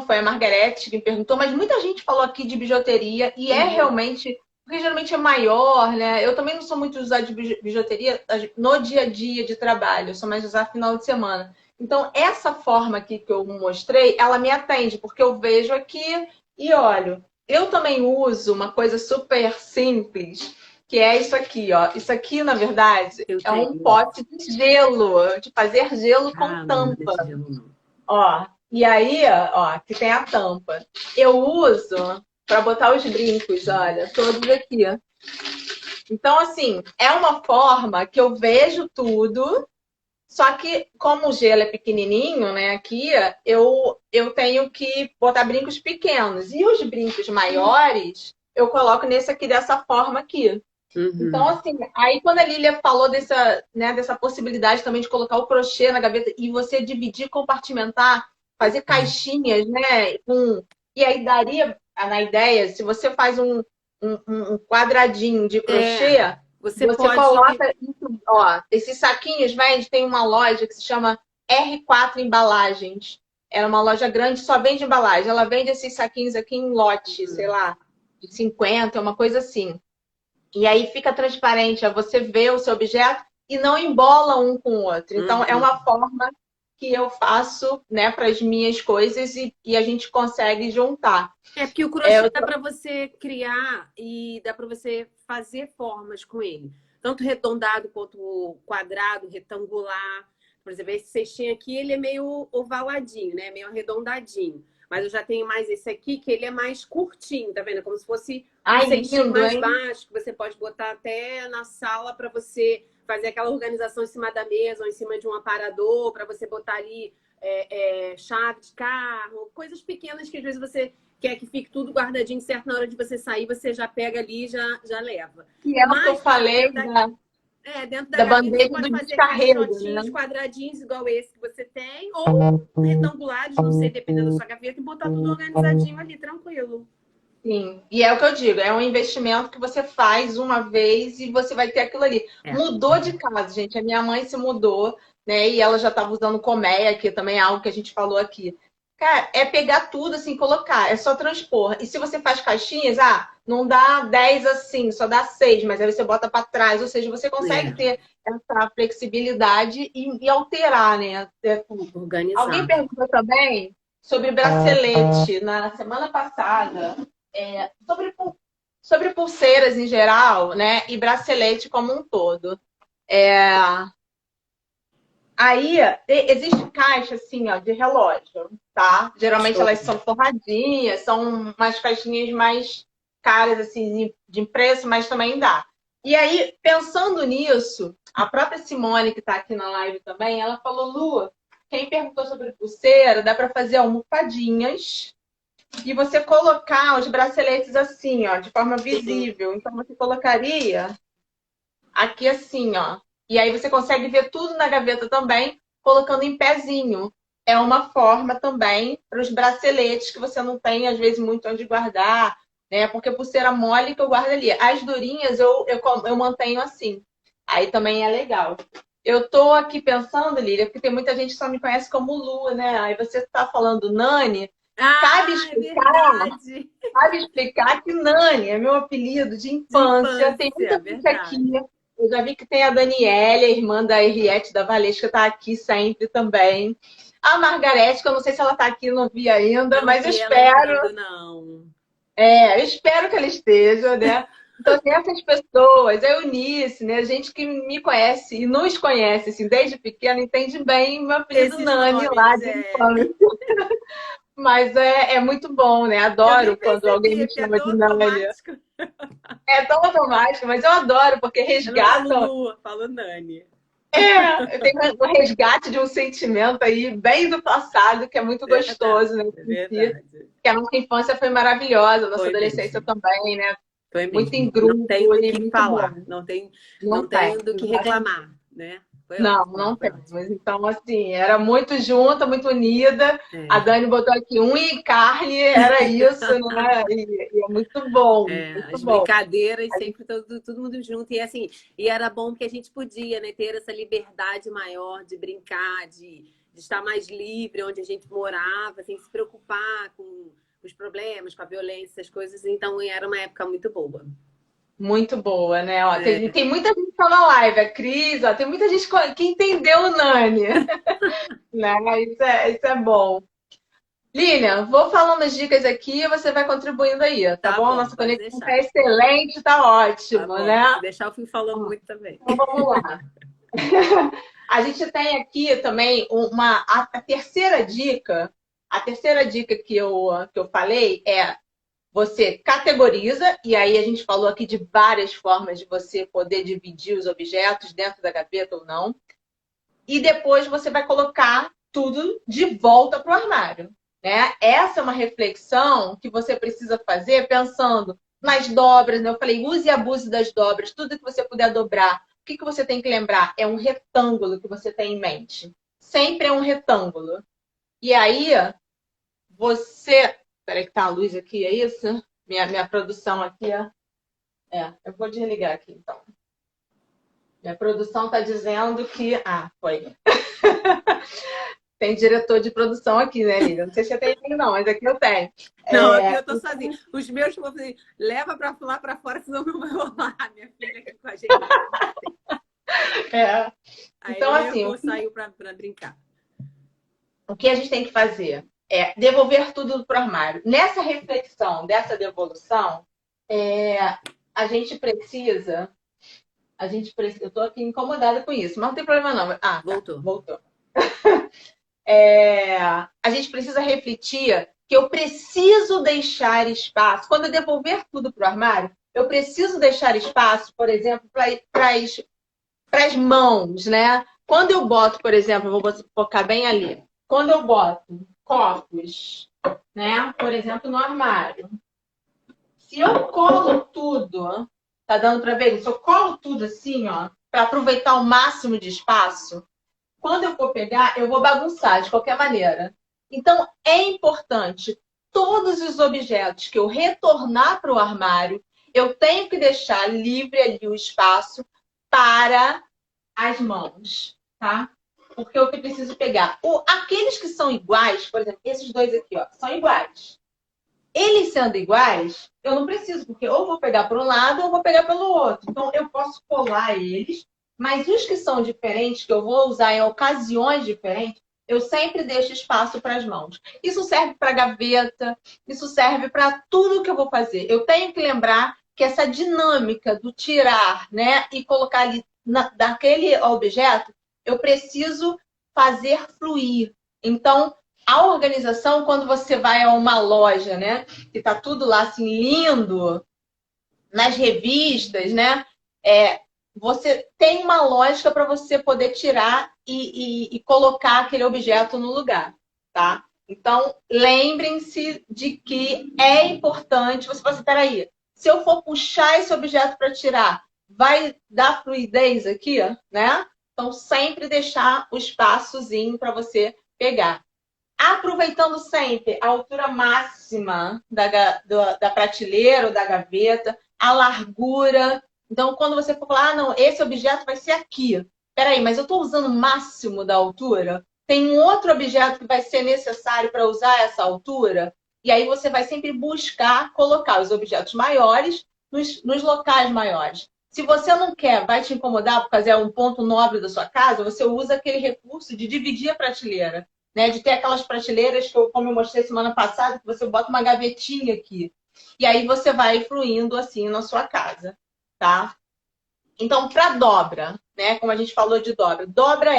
foi a Margarete que me perguntou, mas muita gente falou aqui de bijuteria e é realmente... Porque geralmente é maior, né? Eu também não sou muito de usar de bijuteria no dia a dia de trabalho. Eu sou mais de usar final de semana. Então, essa forma aqui que eu mostrei, ela me atende, porque eu vejo aqui e olho. Eu também uso uma coisa super simples, que é isso aqui, ó. Isso aqui, na verdade, é um pote de gelo, de fazer gelo com tampa. Ó, e aí, ó, aqui tem a tampa. Eu uso para botar os brincos, olha, todos aqui. Então, assim, é uma forma que eu vejo tudo, só que como o gelo é pequenininho, né, aqui, eu tenho que botar brincos pequenos. E os brincos maiores, eu coloco nesse aqui, dessa forma aqui. Então, assim, aí quando a Lília falou dessa possibilidade também de colocar o crochê na gaveta e você dividir, compartimentar, fazer caixinhas, né, e aí daria... Na ideia, se você faz um quadradinho de crochê, você coloca isso, ó, esses saquinhos, tem uma loja que se chama R4 Embalagens. Era uma loja grande, só vende embalagem. Ela vende esses saquinhos aqui em lote, sei lá, de 50, uma coisa assim. E aí fica transparente, ó, você vê o seu objeto e não embola um com o outro. Então, é uma forma que eu faço, né, para as minhas coisas e a gente consegue juntar. Porque o crochê dá para você criar e dá para você fazer formas com ele. Tanto redondado quanto quadrado, retangular. Por exemplo, esse cestinho aqui, ele é meio ovaladinho, né? Meio arredondadinho. Mas eu já tenho mais esse aqui, que ele é mais curtinho, tá vendo? Como se fosse um cestinho mais baixo, que você pode botar até na sala para você fazer aquela organização em cima da mesa ou em cima de um aparador, para você botar ali chave de carro, coisas pequenas que às vezes você quer que fique tudo guardadinho, certo? Na hora de você sair, você já pega ali e já leva. E é o que eu falei dentro da bandeja você pode fazer caixotinhos, né? Quadradinhos igual esse que você tem, ou retangulares, não sei, dependendo da sua gaveta, e botar tudo organizadinho ali, tranquilo. Sim, e é o que eu digo, é um investimento que você faz uma vez e você vai ter aquilo ali. Mudou de casa, gente. A minha mãe se mudou, né? E ela já estava usando colmeia, que também é algo que a gente falou aqui. Cara, é pegar tudo assim, colocar, é só transpor. E se você faz caixinhas, não dá 10 assim, só dá 6, mas aí você bota para trás, ou seja, você consegue ter essa flexibilidade e alterar, né? Organizar. Alguém perguntou também sobre bracelete na semana passada. Sobre pulseiras em geral, né? E bracelete como um todo. Aí, existe caixa, assim, ó, de relógio, tá? Geralmente elas são forradinhas, são umas caixinhas mais caras, assim, de preço, mas também dá. E aí, pensando nisso, a própria Simone, que tá aqui na live também, ela falou, Lu, quem perguntou sobre pulseira, dá para fazer almofadinhas e você colocar os braceletes assim, ó, de forma visível. Então, você colocaria aqui assim, ó. E aí você consegue ver tudo na gaveta também, colocando em pezinho. É uma forma também para os braceletes que você não tem, às vezes, muito onde guardar, né? Porque pulseira mole que eu guardo ali. As durinhas eu mantenho assim. Aí também é legal. Eu tô aqui pensando, Lília, porque tem muita gente que só me conhece como Lu, né? Aí você tá falando Nani. Sabe explicar que Nani é meu apelido de infância. Tem muita gente aqui. Eu já vi que tem a Daniela, a irmã da Henriette da Valesca, tá aqui sempre também. A Margarete, que eu não sei se ela tá aqui, não vi ainda, mas eu espero. Não. Eu espero que ela esteja, né? Então, tem essas pessoas, a Eunice, né? Gente que me conhece e nos conhece, assim, desde pequena, entende bem meu apelido Nani lá de infância. Mas é muito bom, né? Eu nem Adoro quando alguém percebi, me porque é chama tão de Nani. automático. É tão automático, mas eu adoro, porque Eu não falo resgata. Lu, eu falo Nani. Tem um resgate de um sentimento aí bem do passado, que é muito Verdade, gostoso, né? é Sentir verdade. que a nossa infância foi maravilhosa, a nossa Foi adolescência mesmo. também, né? Foi Muito em mesmo. Não tenho grupo do e que muito bom. falar, não tem, Não não tenho tem. do que reclamar, né? Foi Não, ótimo, não foi ótimo. temos. Então, assim, era muito junta, muito unida. A É, Dani botou aqui unha e carne, era isso, né? E é muito as bom. brincadeiras sempre todo mundo junto. E assim, e era bom que a gente podia, né, ter essa liberdade maior de brincar, de estar mais livre onde a gente morava, sem se preocupar com os problemas, com a violência, essas coisas. Então era uma época muito boa. Muito boa, né? Ó, tem, É, tem muita gente que tá na live, a Cris, ó, tem muita gente que entendeu o Nani, né? Isso é bom. Lilian, vou falando as dicas aqui e você vai contribuindo aí, tá tá bom? bom, Nossa pode conexão tá deixar. excelente, tá Tá ótimo, bom. Se né? deixar, eu fui falando muito também. Então vamos lá. A gente tem aqui também a terceira dica. A terceira dica que eu falei é você categoriza, e aí a gente falou aqui de várias formas de você poder dividir os objetos dentro da gaveta ou não. E depois você vai colocar tudo de volta para o armário, né? Essa é uma reflexão que você precisa fazer pensando nas dobras, né? Eu falei, use e abuse das dobras, tudo que você puder dobrar. O que você tem que lembrar? É um retângulo que você tem em mente. Sempre é um retângulo. E aí, você... Peraí que tá a luz aqui, é isso? Minha produção aqui, ó. Eu vou desligar aqui, então. Minha produção está dizendo que... Ah, foi. Tem diretor de produção aqui, né, Lívia? Não sei se você tem, não, mas aqui eu tenho. Não, aqui eu tô sozinha. Os meus, eu vou fazer, leva pra lá pra fora, senão não vai rolar. Minha filha aqui com a gente. É. Aí Então, assim, levou, saiu pra brincar. o que a gente tem que fazer é devolver tudo para o armário. Nessa reflexão, dessa devolução, a gente precisa. Eu estou aqui incomodada com isso, mas não tem problema não. Ah, Voltou. Tá, voltou. A gente precisa refletir que eu preciso deixar espaço. Quando eu devolver tudo para o armário, eu preciso deixar espaço, por exemplo, para as mãos, né? Quando eu boto, por exemplo, eu vou focar bem ali. Quando eu boto copos, né? Por exemplo, no armário. Se eu colo tudo, tá dando para ver? Se eu colo tudo assim, ó, para aproveitar o máximo de espaço, quando eu for pegar, eu vou bagunçar de qualquer maneira. Então, é importante, todos os objetos que eu retornar para o armário, eu tenho que deixar livre ali o espaço para as mãos, tá? Porque eu preciso pegar. Aqueles que são iguais, por exemplo, esses dois aqui, ó, são iguais. Eles sendo iguais, eu não preciso, porque ou vou pegar para um lado ou vou pegar pelo outro. Então, eu posso colar eles, mas os que são diferentes, que eu vou usar em ocasiões diferentes, eu sempre deixo espaço para as mãos. Isso serve para gaveta, isso serve para tudo que eu vou fazer. Eu tenho que lembrar que essa dinâmica do tirar, né, e colocar ali daquele objeto, eu preciso fazer fluir. Então, a organização, quando você vai a uma loja, né, que tá tudo lá assim lindo, nas revistas, né, você tem uma lógica para você poder tirar e colocar aquele objeto no lugar, tá? Então, lembrem-se de que é importante você falar assim, peraí, se eu for puxar esse objeto para tirar, vai dar fluidez aqui, né? Então, sempre deixar o espaçozinho para você pegar. Aproveitando sempre a altura máxima da prateleira ou da gaveta, a largura. Então, quando você for falar, não, esse objeto vai ser aqui. Peraí, mas eu estou usando o máximo da altura? Tem um outro objeto que vai ser necessário para usar essa altura? E aí você vai sempre buscar colocar os objetos maiores nos locais maiores. Se você não quer, vai te incomodar por causa é um ponto nobre da sua casa, você usa aquele recurso de dividir a prateleira. Né, de ter aquelas prateleiras que como eu mostrei semana passada, que você bota uma gavetinha aqui. E aí você vai fluindo assim na sua casa, tá? Então, para dobra, né? Como a gente falou de dobra. Dobra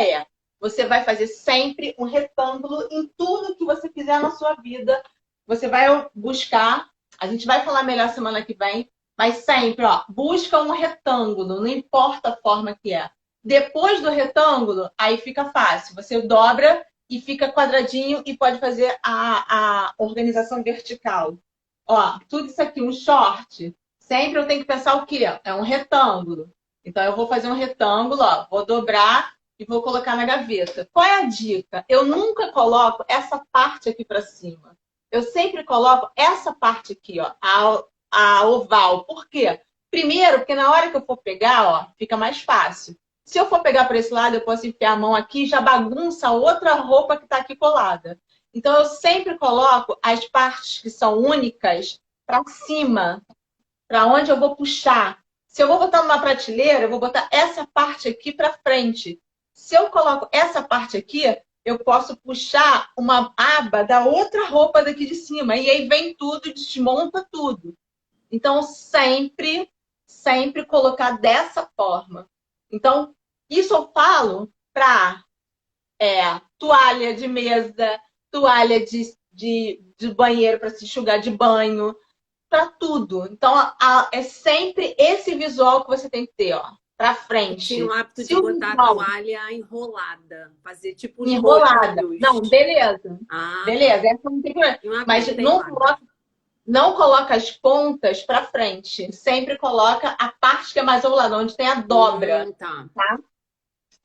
você vai fazer sempre um retângulo em tudo que você fizer na sua vida. Você vai buscar, a gente vai falar melhor semana que vem, mas sempre, ó, busca um retângulo, não importa a forma que é. Depois do retângulo, aí fica fácil. Você dobra e fica quadradinho e pode fazer a organização vertical. Ó, tudo isso aqui, um short, sempre eu tenho que pensar o quê? É um retângulo. Então, eu vou fazer um retângulo, ó, vou dobrar e vou colocar na gaveta. Qual é a dica? Eu nunca coloco essa parte aqui para cima. Eu sempre coloco essa parte aqui, ó, a oval. Por quê? Primeiro, porque na hora que eu for pegar, ó, fica mais fácil. Se eu for pegar por esse lado, eu posso enfiar a mão aqui e já bagunça outra roupa que está aqui colada. Então, eu sempre coloco as partes que são únicas para cima, para onde eu vou puxar. Se eu vou botar numa prateleira, eu vou botar essa parte aqui para frente. Se eu coloco essa parte aqui, eu posso puxar uma aba da outra roupa daqui de cima. E aí vem tudo, desmonta tudo. Então, sempre colocar dessa forma. Então, isso eu falo para toalha de mesa, toalha de banheiro para se enxugar de banho, para tudo. Então, é sempre esse visual que você tem que ter, ó, para frente. Tinha o hábito Se de o botar visual a toalha enrolada, fazer tipo os enrolada. rolinhos. Não, beleza. Ah, Beleza, essa não tem problema. tinha um hábito Mas de botar enrolada. não coloca as pontas para frente. Sempre coloca a parte que é mais ao lado, onde tem a dobra. Tá.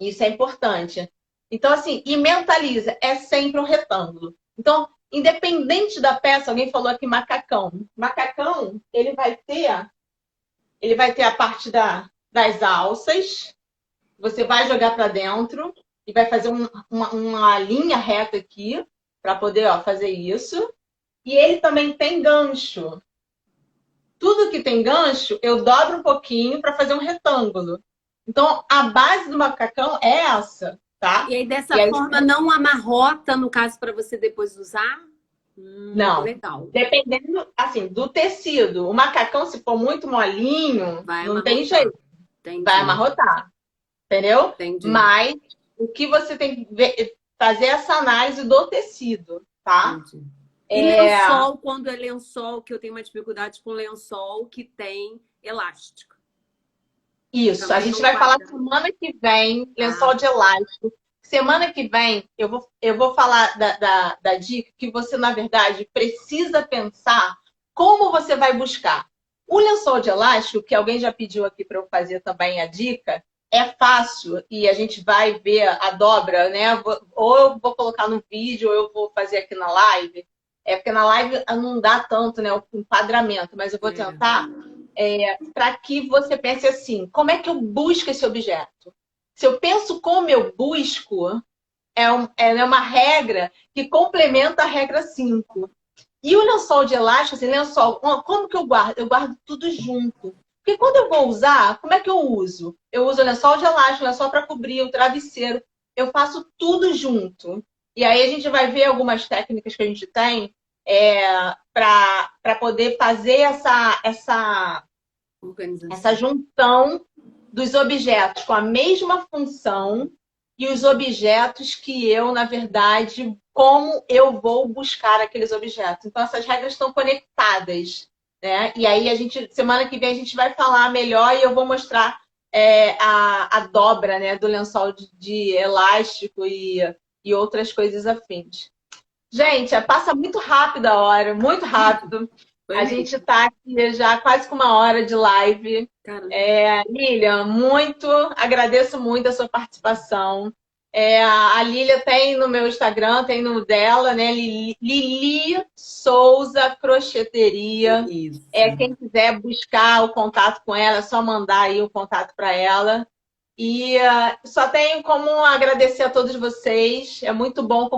Isso é importante. Então, assim, e mentaliza, é sempre um retângulo. Então, independente da peça, alguém falou aqui macacão. Macacão, ele vai ter a parte das alças, você vai jogar para dentro e vai fazer uma linha reta aqui para poder, ó, fazer isso. E ele também tem gancho. Tudo que tem gancho, eu dobro um pouquinho para fazer um retângulo. Então, a base do macacão é essa, tá? E aí, dessa forma, não amarrota, no caso, para você depois usar? Não. Legal. Dependendo, assim, do tecido. O macacão, se for muito molinho, não tem jeito. Entendi. Vai amarrotar. Entendeu? Entendi. Mas o que você tem que fazer essa análise do tecido, tá? Entendi. E lençol, quando é lençol, que eu tenho uma dificuldade com lençol que tem elástico. Isso, a gente vai falar semana que vem, lençol de elástico. Semana que vem, eu vou falar da dica que você, na verdade, precisa pensar como você vai buscar. O lençol de elástico, que alguém já pediu aqui para eu fazer também a dica, é fácil e a gente vai ver a dobra, né? Ou eu vou colocar no vídeo, ou eu vou fazer aqui na live. É porque na live não dá tanto, né, o enquadramento, mas eu vou tentar para que você pense assim, como é que eu busco esse objeto? Se eu penso como eu busco, é uma regra que complementa a regra 5. E o lençol de elástico, assim, lençol, como que eu guardo? Eu guardo tudo junto. Porque quando eu vou usar, como é que eu uso? Eu uso lençol de elástico, lençol para cobrir, o travesseiro. Eu faço tudo junto. E aí a gente vai ver algumas técnicas que a gente tem para poder fazer essa junção dos objetos com a mesma função e os objetos que eu, na verdade, como eu vou buscar aqueles objetos. Então, essas regras estão conectadas, né? E aí, semana que vem, a gente vai falar melhor e eu vou mostrar a dobra, né, do lençol de elástico e outras coisas afins. Gente, passa muito rápido a hora, muito rápido. A gente está aqui já quase com 1 hora de live. Lilian, agradeço muito a sua participação. A Lilian tem no meu Instagram, tem no dela, né? Lili Souza Crocheteria. Isso. Quem quiser buscar o contato com ela, é só mandar aí o contato para ela. E só tenho como agradecer a todos vocês. É muito bom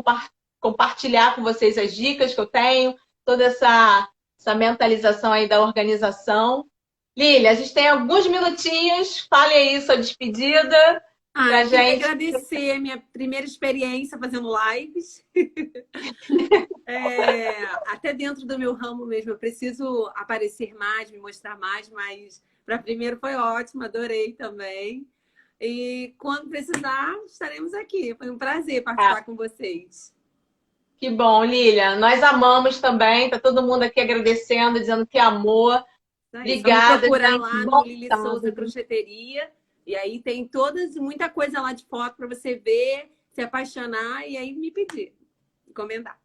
compartilhar com vocês as dicas que eu tenho, toda essa mentalização aí da organização. Lília, a gente tem alguns minutinhos. Fale aí sua despedida. Eu queria agradecer minha primeira experiência fazendo lives. Até dentro do meu ramo mesmo, eu preciso aparecer mais, me mostrar mais, mas para primeiro foi ótimo, adorei também. E quando precisar, estaremos aqui. Foi um prazer participar com vocês. Que bom, Lilian. Nós amamos também. Tá todo mundo aqui agradecendo, dizendo que amou. Obrigada, só procurar gente. lá Bom no Lili Souza Crocheteria. E aí tem muita coisa lá de foto para você ver, se apaixonar e aí me pedir, encomendar.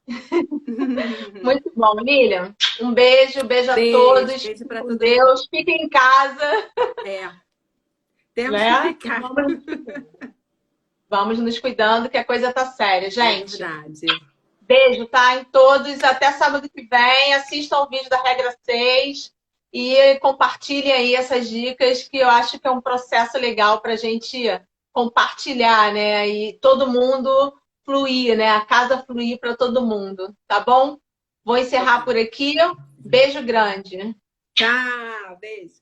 Muito bom, Lilian. Um beijo, beijo a todos. Beijo para todos. todos. Deus, fiquem em casa. Temos né? que ficar. Vamos nos cuidando, que a coisa tá séria, gente. É verdade. Beijo, tá? Em todos. Até sábado que vem. Assistam o vídeo da regra 6 e compartilhem aí essas dicas, que eu acho que é um processo legal para a gente compartilhar, né? E todo mundo fluir, né? A casa fluir para todo mundo, tá bom? Vou encerrar por aqui. Beijo grande. Tchau, beijo.